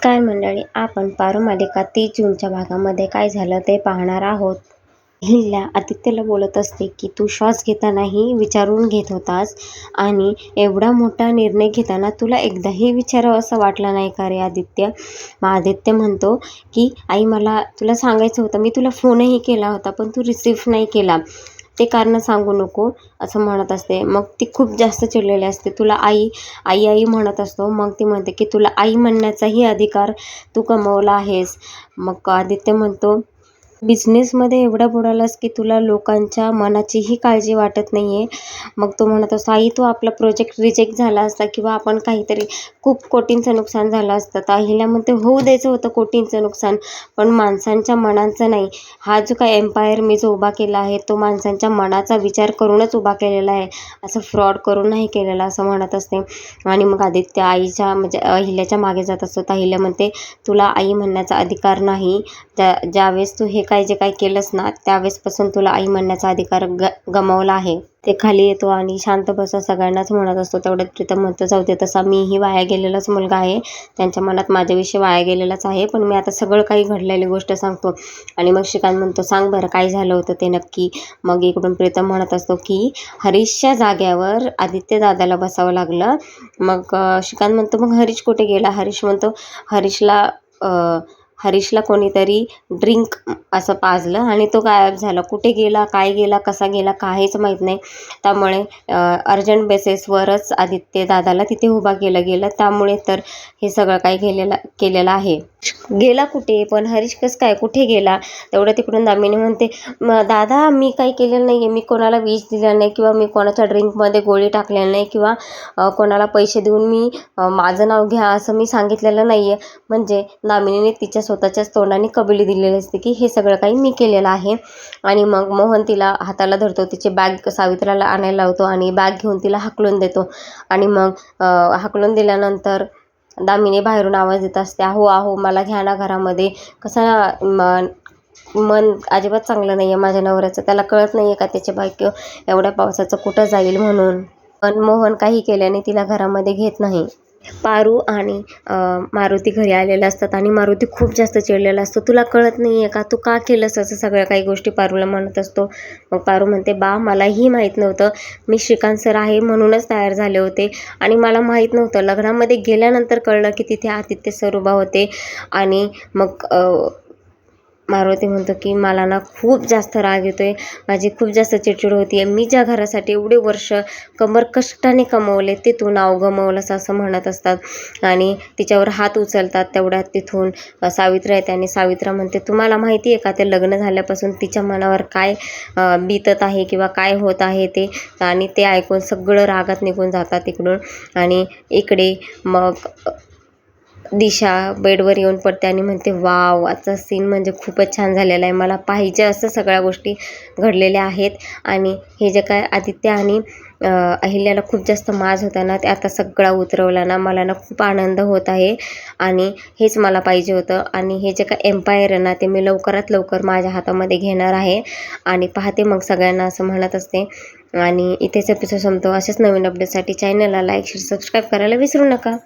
नमस्कार मंडळी, आपण पारू मालिका 30 जूनच्या भागामध्ये काय झालं ते पाहणार आहोत. अहिल्या आदित्यला बोलत असते की तू श्वास घेतानाही विचारून घेत होतास आणि एवढा मोठा निर्णय घेताना तुला एकदाही विचारावं असं वाटलं नाही का रे आदित्य. मग आदित्य म्हणतो की आई मला तुला सांगायचं होतं, मी तुला फोनही केला होता पण तू रिसीव्ह नाही केला, ते कारण सांगू नको असं म्हणत असते. मग ती खूप जास्त चिडलेली असते. तुला आई आई आई म्हणत असतो. मग ती म्हणते की तुला आई म्हणण्याचाही अधिकार तू गमावला आहेस. मग आदित्य म्हणतो बिझनेसमध्ये एवढा बुडालास की तुला लोकांच्या मनाचीही काळजी वाटत नाही आहे. मग तो म्हणत असतो आई तो आपला प्रोजेक्ट रिजेक्ट झाला असता किंवा आपण काहीतरी खूप कोटींचं नुकसान झालं असतं तर अहिल्या म्हणते होऊ द्यायचं होतं कोटींचं नुकसान, पण माणसांच्या मनांचं नाही. हा जो काय एम्पायर मी जो उभा केला आहे तो माणसांच्या मनाचा विचार करूनच उभा केलेला आहे, असं फ्रॉड करून नाही केलेला असं म्हणत असते. आणि मग आदित्य आईच्या म्हणजे अहिल्याच्या मागे जात असतो. तर अहिल्या म्हणते तुला आई म्हणण्याचा अधिकार नाही. ज्यावेळेस तू हे काय जे काय केलंस ना त्यावेळेसपासून तुला आई म्हणण्याचा अधिकार गमावला आहे. ते खाली येतो आणि शांत बसा सगळ्यांनाच म्हणत असतो. तेवढ्यात प्रीतम म्हणतो जाऊ दे, तसा मीही वाया गेलेलाच मुलगा आहे, त्यांच्या मनात माझ्याविषयी वाया गेलेलाच आहे, पण मी आता सगळं काही घडलेली गोष्ट सांगतो. आणि मग श्रीकांत म्हणतो सांग बरं काय झालं होतं ते नक्की. मग इकडून प्रीतम म्हणत असतो की हरीशच्या जाग्यावर आदित्य दादाला बसावं लागलं. मग श्रीकांत म्हणतो मग हरीश कुठे गेला. हरीश म्हणतो हरीशला कोणीतरी ड्रिंक असं पाजलं आणि तो गायब झाला. कुठे गेला, काय गेला, कसा गेला काहीच माहीत नाही. त्यामुळे अर्जंट बेसिसवरच आदित्य दादाला तिथे उभा केलं गेलं. त्यामुळे तर हे सगळं काही केलेलं आहे. गेला कुठे, पण हरीश कसं काय कुठे गेला. तेवढं तिकडून दामिनी म्हणते दादा मी काही केलेलं नाही आहे, मी कोणाला विष दिलं नाही किंवा मी कोणाच्या ड्रिंकमध्ये गोळी टाकलेली नाही किंवा कोणाला पैसे देऊन मी माझं नाव घ्या असं मी सांगितलेलं नाही आहे. म्हणजे दामिनीने तिच्या स्वतःच्याच तोंडाने कबुली दिलेली असते की हे सगळं काही मी केलेलं आहे. आणि मग मोहन तिला हाताला धरतो, तिची बॅग सावित्राला आणायला लावतो आणि बॅग घेऊन तिला हाकलून देतो. आणि मग हाकलून दिल्यानंतर दामिनी बाहेरून आवाज देत असते आहो आहो मला घ्या ना घरामध्ये. कसा मन अजिबात चांगलं नाही आहे माझ्या नवऱ्याचं, त्याला कळत नाही आहे का त्याची बायको एवढ्या पावसाचं कुठं जाईल म्हणून. पण मोहन काही केल्याने तिला घरामध्ये घेत नाही. पारू आणि मारुती घरी आलेले असतात आणि मारुती खूप जास्त चिडलेला असतो. तुला कळत नाही आहे का, तू का केलंस असं सगळ्या काही गोष्टी पारूला म्हणत असतो. मग पारू म्हणते बा मलाही माहीत नव्हतं, मी श्रीकांत सर आहे म्हणूनच तयार झाले होते आणि मला माहीत नव्हतं. लग्नामध्ये गेल्यानंतर कळलं की तिथे आदित्य सर उभा होते. आणि मग मारुती म्हणतो की मला ना खूप जास्त राग येतो आहे, माझी खूप जास्त चिडचिड होती आहे. मी ज्या घरासाठी एवढे वर्ष कंबर कष्टाने कमवले ते तू नाव गमवलंस असं म्हणत असतात. आणि तिच्यावर हात उचलतात. तेवढ्यात तिथून सावित्रा येते आणि सावित्रा म्हणते तुम्हाला माहिती आहे का ते लग्न झाल्यापासून तिच्या मनावर काय बीतत आहे किंवा काय होत आहे ते. आणि ते ऐकून सगळं रागात निघून जातात तिकडून. आणि इकडे मग दिशा बेडवर येऊन पडते आणि म्हणते वाव आजचा सीन म्हणजे खूपच छान झालेला आहे, मला पाहिजे असं सगळ्या गोष्टी घडलेल्या आहेत. आणि हे जे काय आदित्य आणि अहिल्याला खूप जास्त माज होता ना ते आता सगळा उतरवला ना, मला ना खूप आनंद होत आहे आणि हेच मला पाहिजे होतं. आणि हे जे काय एम्पायर आहे ना ते मी लवकरात लवकर माझ्या हातामध्ये घेणार आहे आणि पाहते मग सगळ्यांना असं म्हणत असते. आणि इथेच एपिसोड संपतो. असेच नवीन अपडेटसाठी चॅनलला लाईक शेअर सबस्क्राईब करायला विसरू नका.